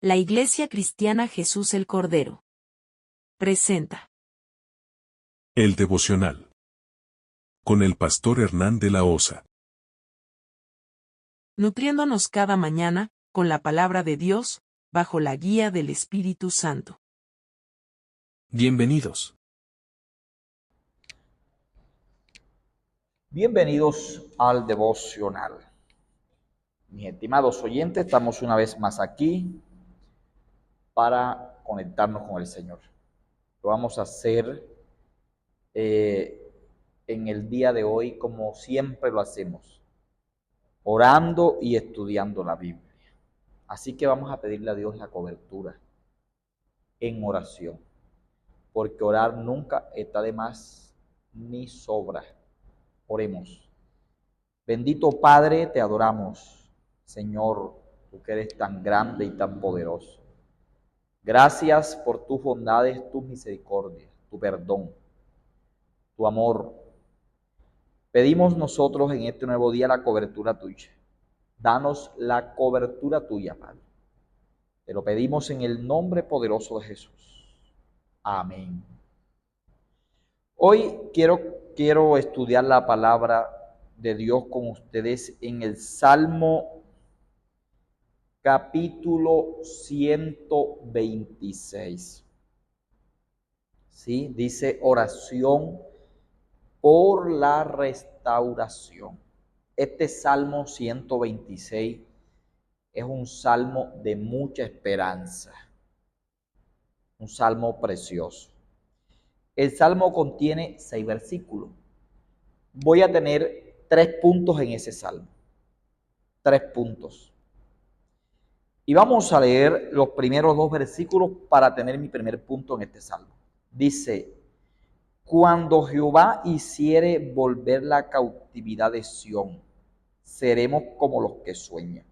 La Iglesia Cristiana Jesús el Cordero presenta El devocional con el pastor Hernán de la Osa. nutriéndonos cada mañana con la palabra de Dios, bajo la guía del Espíritu Santo. Bienvenidos. Bienvenidos al devocional. Mis estimados oyentes, estamos una vez más aquí para conectarnos con el Señor. Lo vamos a hacer en el día de hoy como siempre lo hacemos, orando y estudiando la Biblia. Así que vamos a pedirle a Dios la cobertura en oración, porque orar nunca está de más ni sobra. Oremos. Bendito Padre, te adoramos. Señor, tú que eres tan grande y tan poderoso. Gracias por tus bondades, tus misericordias, tu perdón, tu amor. Pedimos nosotros en este nuevo día la cobertura tuya. Danos la cobertura tuya, Padre. Te lo pedimos en el nombre poderoso de Jesús. Amén. Hoy quiero estudiar la palabra de Dios con ustedes en el Salmo capítulo 126. ¿Sí? Dice oración por la restauración. Este Salmo 126 es un salmo de mucha esperanza, un salmo precioso. El salmo contiene 6 versículos. Voy a tener 3 puntos en ese salmo. 3 puntos. Y vamos a leer los primeros 2 versículos para tener mi primer punto en este salmo. Dice: cuando Jehová hiciere volver la cautividad de Sión, seremos como los que sueñan.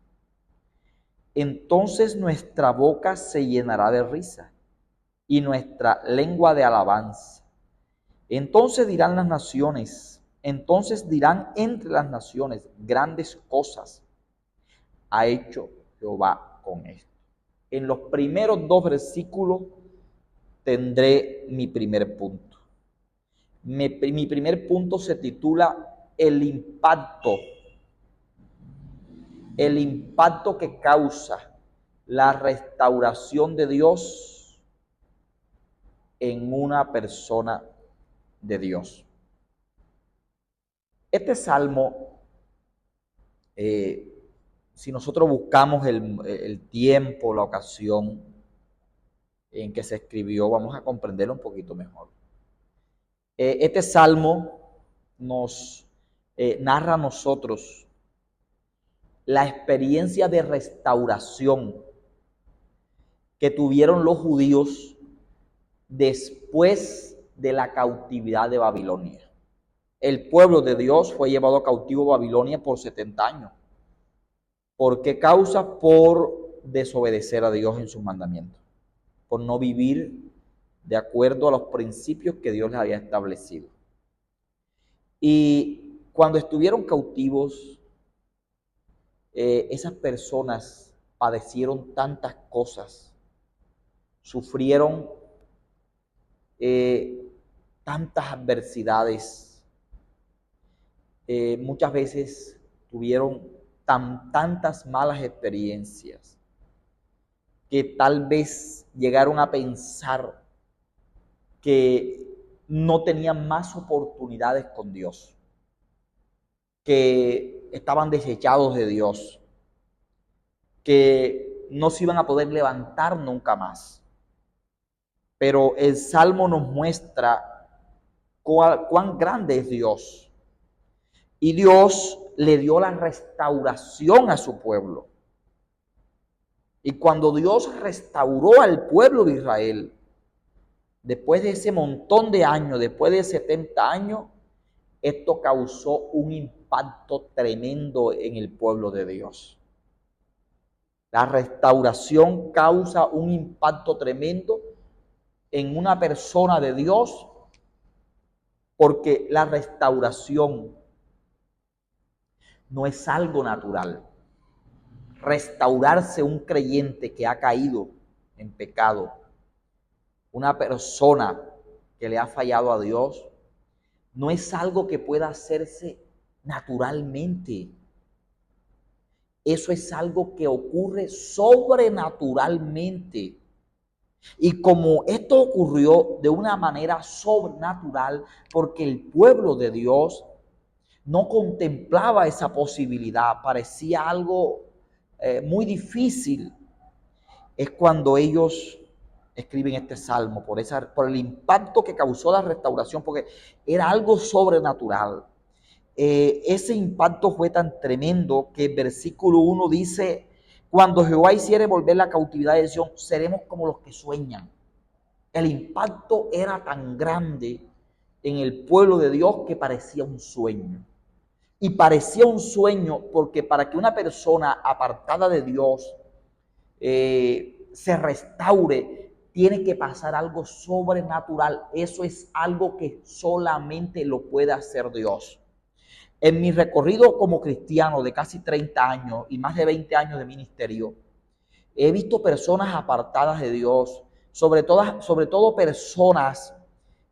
Entonces nuestra boca se llenará de risa y nuestra lengua de alabanza. Entonces dirán las naciones, entonces dirán entre las naciones, grandes cosas ha hecho Jehová con esto. En los primeros 2 versículos tendré mi primer punto. Mi primer punto se titula el impacto que causa la restauración de Dios en una persona de Dios. Este salmo, si nosotros buscamos el tiempo, la ocasión en que se escribió, vamos a comprenderlo un poquito mejor. Este salmo nos narra a nosotros la experiencia de restauración que tuvieron los judíos después de la cautividad de Babilonia. El pueblo de Dios fue llevado cautivo a Babilonia por 70 años. ¿Por qué causa? Por desobedecer a Dios en sus mandamientos, por no vivir de acuerdo a los principios que Dios les había establecido. Y cuando estuvieron cautivos, esas personas padecieron tantas cosas, sufrieron tantas adversidades, muchas veces tuvieron tantas malas experiencias, que tal vez llegaron a pensar que no tenían más oportunidades con Dios, que estaban desechados de Dios, que no se iban a poder levantar nunca más. Pero el Salmo nos muestra cuán grande es Dios. Y Dios le dio la restauración a su pueblo. Y cuando Dios restauró al pueblo de Israel, después de ese montón de años, después de 70 años, esto causó un impacto tremendo en el pueblo de Dios. La restauración causa un impacto tremendo en una persona de Dios, porque la restauración no es algo natural. restaurarse un creyente que ha caído en pecado, una persona que le ha fallado a Dios, no es algo que pueda hacerse naturalmente. Eso es algo que ocurre sobrenaturalmente. Y como esto ocurrió de una manera sobrenatural, porque el pueblo de Dios no contemplaba esa posibilidad, parecía algo muy difícil, es cuando ellos escriben este salmo, por el impacto que causó la restauración, porque era algo sobrenatural. Ese impacto fue tan tremendo que el versículo 1 dice: cuando Jehová hiciere volver la cautividad de Sión, seremos como los que sueñan. El impacto era tan grande en el pueblo de Dios que parecía un sueño. Y parecía un sueño porque para que una persona apartada de Dios se restaure, tiene que pasar algo sobrenatural. Eso es algo que solamente lo puede hacer Dios. En mi recorrido como cristiano de casi 30 años y más de 20 años de ministerio, he visto personas apartadas de Dios, sobre todo personas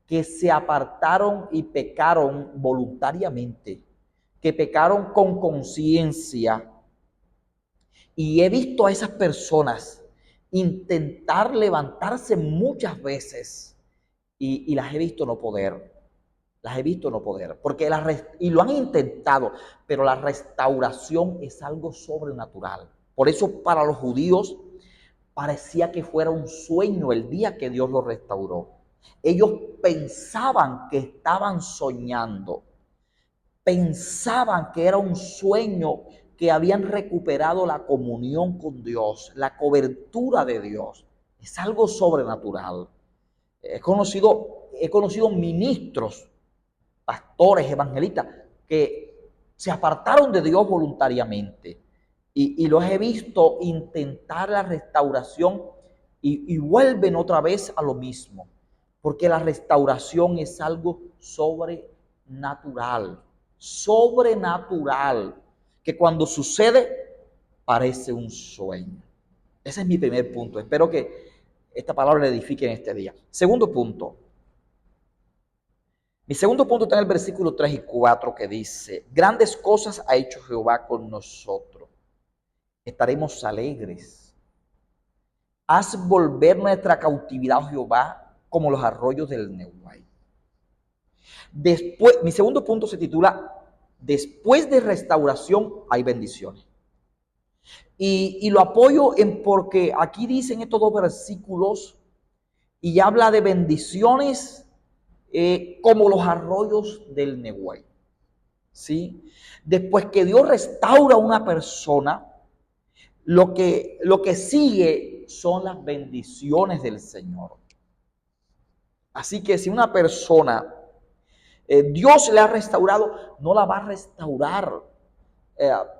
que se apartaron y pecaron voluntariamente, que pecaron con conciencia. Y he visto a esas personas intentar levantarse muchas veces y las he visto no poder. Las he visto no poder, porque y lo han intentado, pero la restauración es algo sobrenatural. Por eso para los judíos parecía que fuera un sueño el día que Dios los restauró. Ellos pensaban que estaban soñando, pensaban que era un sueño, que habían recuperado la comunión con Dios, la cobertura de Dios. Es algo sobrenatural. He conocido ministros, pastores, evangelistas, que se apartaron de Dios voluntariamente y los he visto intentar la restauración y vuelven otra vez a lo mismo, porque la restauración es algo sobrenatural, que cuando sucede parece un sueño. Ese es mi primer punto. Espero que esta palabra le edifique en este día. Segundo punto. Mi segundo punto está en el versículo 3 y 4 que dice: grandes cosas ha hecho Jehová con nosotros. Estaremos alegres. Haz volver nuestra cautividad, oh Jehová, como los arroyos del Nehuay. Después, mi segundo punto se titula: después de restauración hay bendiciones. Y lo apoyo porque aquí dicen estos dos versículos y habla de bendiciones como los arroyos del Nehuay. ¿Sí? Después que Dios restaura a una persona, lo que sigue son las bendiciones del Señor. Así que si una persona Dios le ha restaurado, no la va a restaurar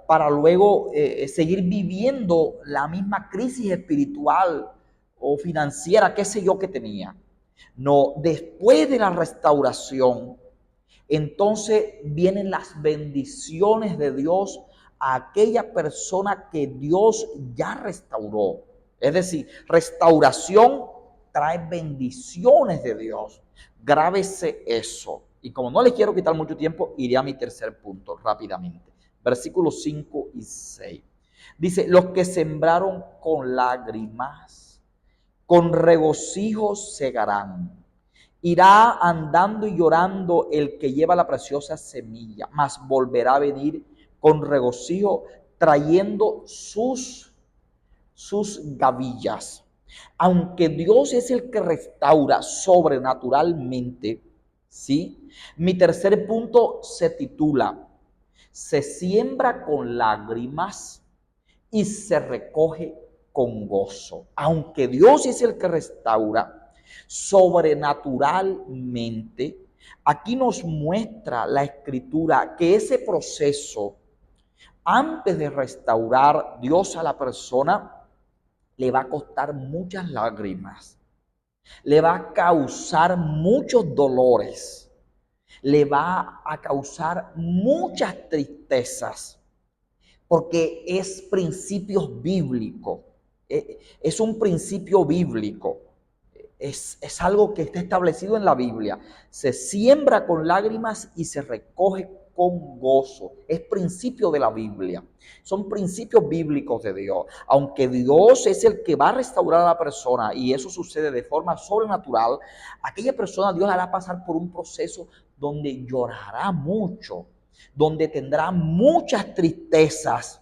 para luego seguir viviendo la misma crisis espiritual o financiera, qué sé yo, que tenía. No, después de la restauración, entonces vienen las bendiciones de Dios a aquella persona que Dios ya restauró. Es decir, restauración trae bendiciones de Dios. Grábese eso. Y como no les quiero quitar mucho tiempo, iré a mi tercer punto rápidamente. Versículos 5 y 6. Dice: los que sembraron con lágrimas, con regocijo segarán. Irá andando y llorando el que lleva la preciosa semilla, mas volverá a venir con regocijo trayendo sus gavillas. Aunque Dios es el que restaura sobrenaturalmente, ¿sí? Mi tercer punto se titula: se siembra con lágrimas y se recoge con gozo. Aunque Dios es el que restaura sobrenaturalmente, aquí nos muestra la Escritura que ese proceso, antes de restaurar Dios a la persona, le va a costar muchas lágrimas, le va a causar muchos dolores, le va a causar muchas tristezas. porque es principios bíblicos, es un principio bíblico, es algo que está establecido en la Biblia. Se siembra con lágrimas y se recoge con gozo. Es principio de la Biblia. Son principios bíblicos de Dios. Aunque Dios es el que va a restaurar a la persona y eso sucede de forma sobrenatural, aquella persona Dios la hará pasar por un proceso donde llorará mucho, donde tendrá muchas tristezas,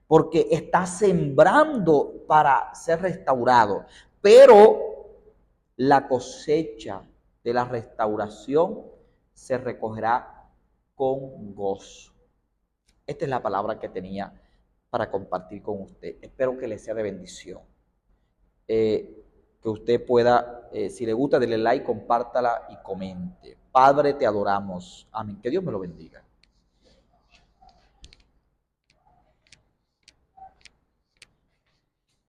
porque está sembrando para ser restaurado. Pero la cosecha de la restauración se recogerá con gozo. Esta es la palabra que tenía para compartir con usted. Espero que le sea de bendición. Que usted pueda, si le gusta, denle like, compártala y comente. Padre, te adoramos. Amén. Que Dios me lo bendiga.